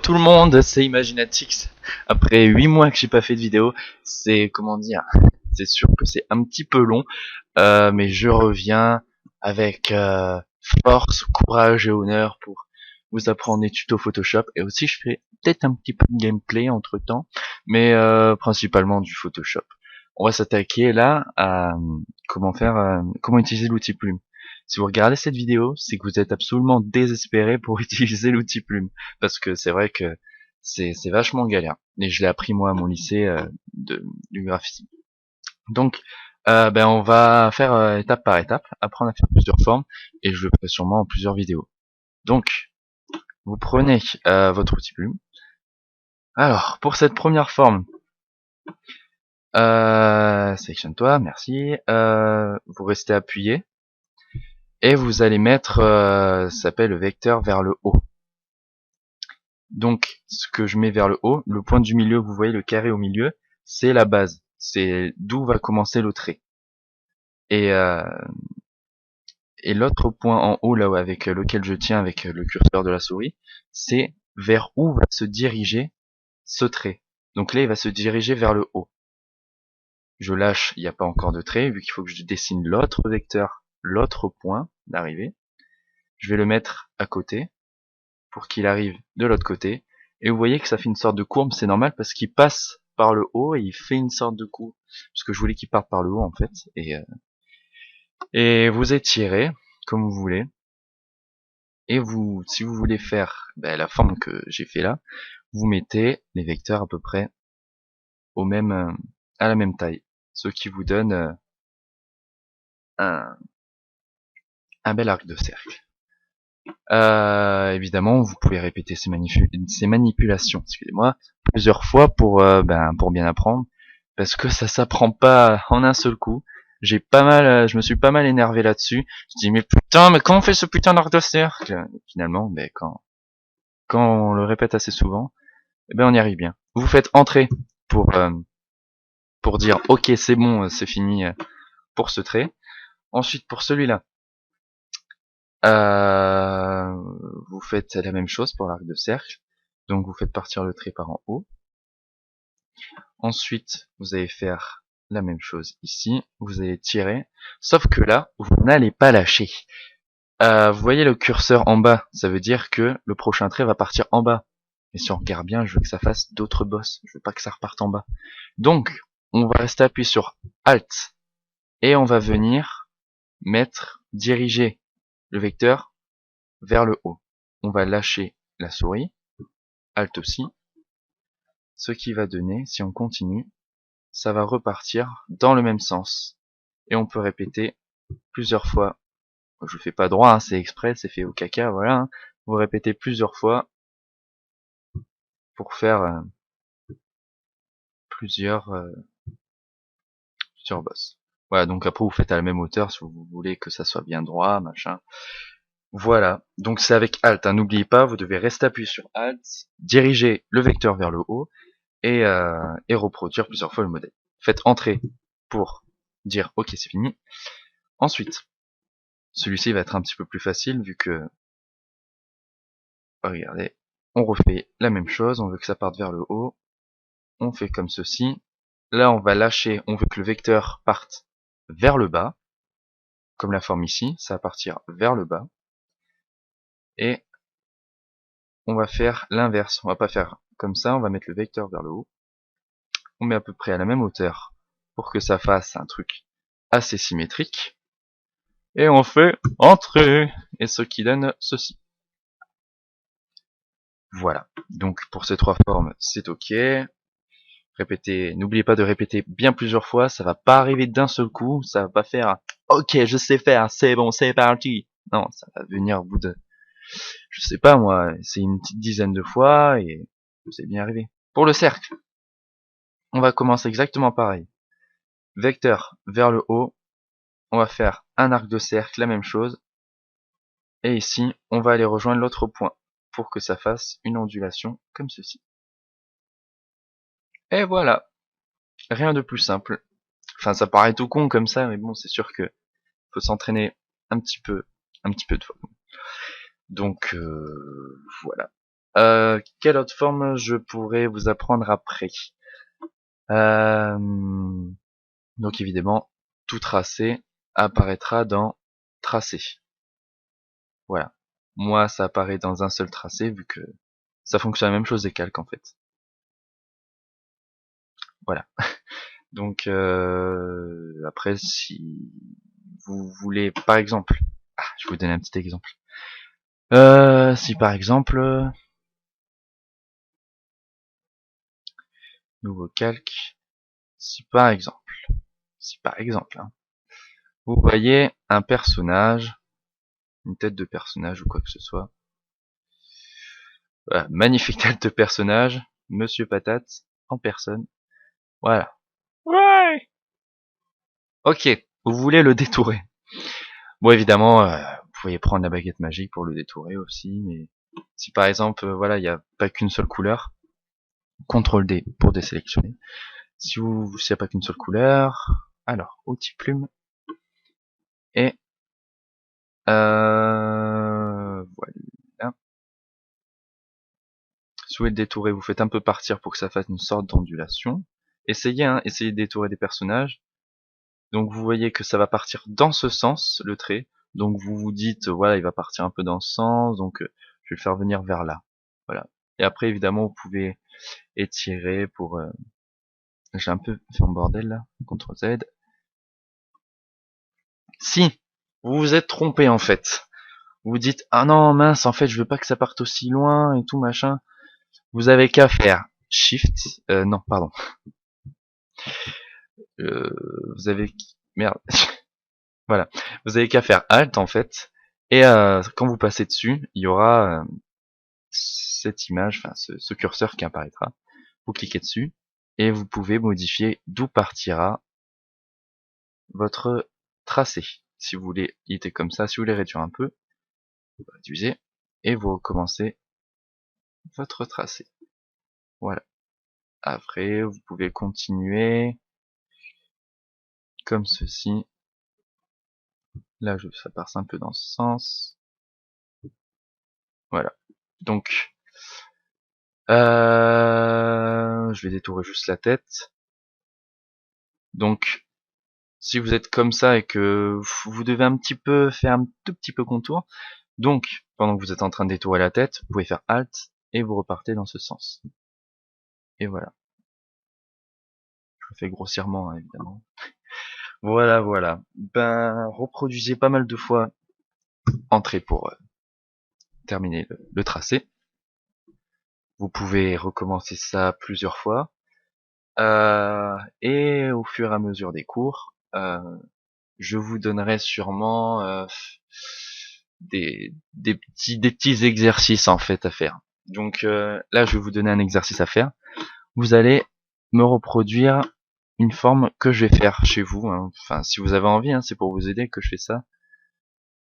tout le monde, c'est Imaginatix. Après 8 mois que j'ai pas fait de vidéo, c'est comment dire, c'est sûr que c'est un petit peu long, mais je reviens avec force, courage et honneur pour vous apprendre des tutos Photoshop et aussi je fais peut-être un petit peu de gameplay entre temps, mais principalement du Photoshop. On va s'attaquer là à comment utiliser l'outil Plume. Si vous regardez cette vidéo, c'est que vous êtes absolument désespéré pour utiliser l'outil Plume, parce que c'est vrai que c'est vachement galère. Et je l'ai appris moi à mon lycée du graphisme. Donc, on va faire étape par étape, apprendre à faire plusieurs formes, et je le ferai sûrement en plusieurs vidéos. Donc, vous prenez votre outil Plume. Alors, pour cette première forme, sélectionne-toi, merci. Vous restez appuyé. Et vous allez mettre, ça s'appelle le vecteur vers le haut. Donc, ce que je mets vers le haut, le point du milieu, vous voyez le carré au milieu, c'est la base. C'est d'où va commencer le trait. Et, et l'autre point en haut, là avec lequel je tiens avec le curseur de la souris, c'est vers où va se diriger ce trait. Donc là, il va se diriger vers le haut. Je lâche, il n'y a pas encore de trait, vu qu'il faut que je dessine l'autre vecteur, l'autre point d'arrivée. Je vais le mettre à côté pour qu'il arrive de l'autre côté. Et vous voyez que ça fait une sorte de courbe, c'est normal parce qu'il passe par le haut et il fait une sorte de courbe. Parce que je voulais qu'il parte par le haut en fait. Et vous étirez comme vous voulez. Et vous, si vous voulez faire la forme que j'ai fait là, vous mettez les vecteurs à peu près au même, à la même taille. Ce qui vous donne un bel arc de cercle. Évidemment, vous pouvez répéter ces manipulations, excusez-moi, plusieurs fois pour bien apprendre, parce que ça s'apprend pas en un seul coup. Je me suis pas mal énervé là-dessus. Je dis mais putain, mais comment on fait ce putain d'arc de cercle? Et finalement, quand on le répète assez souvent, on y arrive bien. Vous faites entrer pour pour dire ok c'est bon, c'est fini pour ce trait. Ensuite pour celui-là. Euh, vous faites la même chose pour l'arc de cercle. Donc vous faites partir le trait par en haut. Ensuite, vous allez faire la même chose ici. Vous allez tirer. Sauf que là, vous n'allez pas lâcher. Vous voyez le curseur en bas. Ça veut dire que le prochain trait va partir en bas. Et si on regarde bien, je veux que ça fasse d'autres bosses. Je veux pas que ça reparte en bas. Donc, on va rester appuyé sur Alt. Et on va venir diriger le vecteur vers le haut. On va lâcher la souris, Alt aussi, ce qui va donner, si on continue, ça va repartir dans le même sens. Et on peut répéter plusieurs fois. Je fais pas droit, hein, c'est exprès, c'est fait au caca, voilà. Hein. Vous répétez plusieurs fois pour faire plusieurs bosses. Voilà, donc après vous faites à la même hauteur si vous voulez que ça soit bien droit, machin. Voilà, donc c'est avec Alt, hein. N'oubliez pas, vous devez rester appuyé sur Alt, diriger le vecteur vers le haut, et reproduire plusieurs fois le modèle. Faites entrer pour dire ok c'est fini. Ensuite, celui-ci va être un petit peu plus facile vu que, regardez, on refait la même chose, on veut que ça parte vers le haut, on fait comme ceci. Là on va lâcher, on veut que le vecteur parte vers le bas, comme la forme ici, ça va partir vers le bas. Et on va faire l'inverse, on va pas faire comme ça, on va mettre le vecteur vers le haut. On met à peu près à la même hauteur pour que ça fasse un truc assez symétrique. Et on fait entrer, et ce qui donne ceci. Voilà, donc pour ces trois formes, c'est ok. Répétez, n'oubliez pas de répéter bien plusieurs fois, ça va pas arriver d'un seul coup, ça va pas faire ok, je sais faire, c'est bon, c'est parti. Non, ça va venir au bout de, je sais pas moi, c'est une petite dizaine de fois et vous allez bien arriver. Pour le cercle, on va commencer exactement pareil. Vecteur vers le haut, on va faire un arc de cercle, la même chose. Et ici, on va aller rejoindre l'autre point pour que ça fasse une ondulation comme ceci. Et voilà, rien de plus simple. Enfin, ça paraît tout con comme ça, mais bon, c'est sûr que faut s'entraîner un petit peu de fois. Donc voilà. Quelle autre forme je pourrais vous apprendre après? Euh, donc évidemment, tout tracé apparaîtra dans tracé. Voilà. Moi, ça apparaît dans un seul tracé vu que ça fonctionne la même chose des calques en fait. Voilà. Donc après, si vous voulez, par exemple, je vais vous donner un petit exemple. Si par exemple, nouveau calque, si par exemple, hein, vous voyez un personnage, une tête de personnage ou quoi que ce soit, voilà, magnifique tête de personnage, Monsieur Patate en personne, voilà. Ouais. Ok, vous voulez le détourer. Bon, évidemment, vous pouvez prendre la baguette magique pour le détourer aussi, mais si par exemple, voilà, il n'y a pas qu'une seule couleur, CTRL D pour désélectionner. Si vous, s'il n'y a pas qu'une seule couleur, alors, outil plume, et voilà. Si vous voulez le détourer, vous faites un peu partir pour que ça fasse une sorte d'ondulation. Essayez, hein, essayez de détourer des personnages. Donc vous voyez que ça va partir dans ce sens, le trait. Donc vous vous dites, voilà, il va partir un peu dans ce sens, donc je vais le faire venir vers là. Voilà. Et après, évidemment, vous pouvez étirer pour... J'ai un peu fait un bordel là, CTRL Z. Si vous vous êtes trompé en fait, vous vous dites, ah non, mince, en fait, je veux pas que ça parte aussi loin et tout, machin. Vous avez qu'à faire Shift, non, pardon. Vous avez... Merde. Voilà. Vous avez qu'à faire Alt en fait. Et quand vous passez dessus, il y aura cette image, enfin ce curseur qui apparaîtra. Vous cliquez dessus et vous pouvez modifier d'où partira votre tracé. Si vous voulez, il était comme ça. Si vous voulez réduire un peu, vous réduisez et vous recommencez votre tracé. Voilà. Après, vous pouvez continuer comme ceci. Là, ça passe un peu dans ce sens. Voilà. Donc, je vais détourer juste la tête. Donc, si vous êtes comme ça et que vous devez un petit peu faire un tout petit peu contour, donc, pendant que vous êtes en train de détourer la tête, vous pouvez faire Alt et vous repartez dans ce sens. Et voilà. Je le fais grossièrement, hein, évidemment. Voilà, voilà. Ben, reproduisez pas mal de fois Entrée pour terminer le tracé. Vous pouvez recommencer ça plusieurs fois. Et au fur et à mesure des cours, je vous donnerai sûrement des petits exercices en fait à faire. Donc là, je vais vous donner un exercice à faire. Vous allez me reproduire une forme que je vais faire chez vous. Hein. Enfin, si vous avez envie, hein, c'est pour vous aider que je fais ça.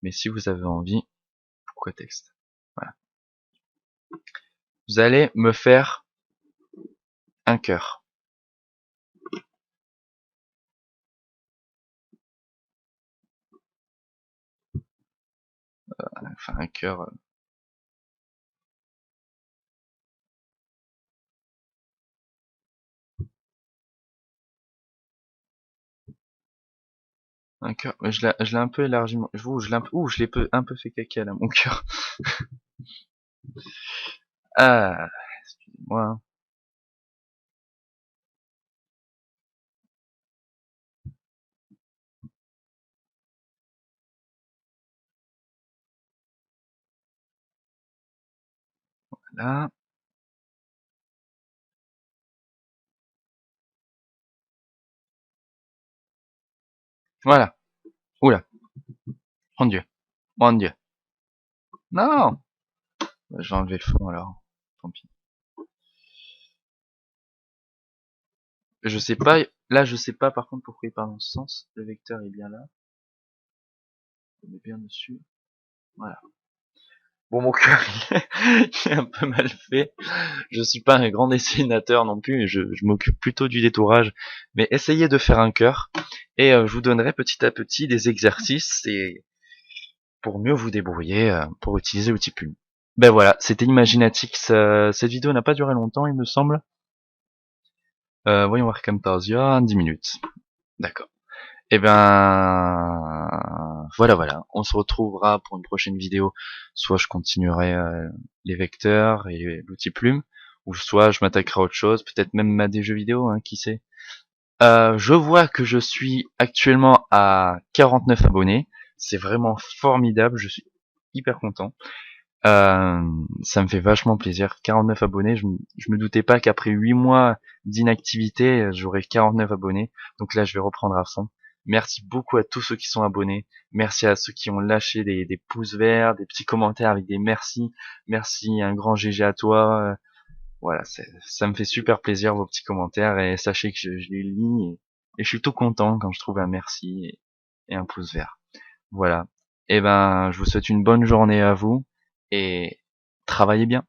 Mais si vous avez envie, pourquoi texte? Voilà. Vous allez me faire un cœur. Enfin, un cœur. Un cœur. Mais je l'ai un peu élargi. Je l'ai un peu fait caca là, mon cœur. Ah, excusez-moi. Hein. Là. Voilà. Oula. Mon Dieu. Mon Dieu. Non. Je vais enlever le fond alors. Tant pis. Je sais pas. Là, je sais pas par contre pourquoi il part dans ce sens. Le vecteur est bien là. On est bien dessus. Voilà. Bon, mon cœur, il est un peu mal fait. Je suis pas un grand dessinateur non plus. Je m'occupe plutôt du détourage. Mais essayez de faire un cœur. Et je vous donnerai petit à petit des exercices et pour mieux vous débrouiller pour utiliser l'outil Plume. Ben voilà, c'était Imaginatix. Cette vidéo n'a pas duré longtemps, il me semble. Voyons voir Camtasia, 10 minutes. D'accord. Et ben voilà. On se retrouvera pour une prochaine vidéo. Soit je continuerai les vecteurs et l'outil plume, ou soit je m'attaquerai à autre chose, peut-être même à des jeux vidéo, hein, qui sait. Je vois que je suis actuellement à 49 abonnés. C'est vraiment formidable, je suis hyper content. Ça me fait vachement plaisir. 49 abonnés, je me doutais pas qu'après 8 mois d'inactivité, j'aurais 49 abonnés. Donc là, je vais reprendre à fond. Merci beaucoup à tous ceux qui sont abonnés. Merci à ceux qui ont lâché des pouces verts, des petits commentaires avec des merci. Merci, un grand GG à toi. Voilà, ça me fait super plaisir vos petits commentaires et sachez que je les lis et je suis tout content quand je trouve un merci et un pouce vert. Voilà. Et ben, je vous souhaite une bonne journée à vous et travaillez bien.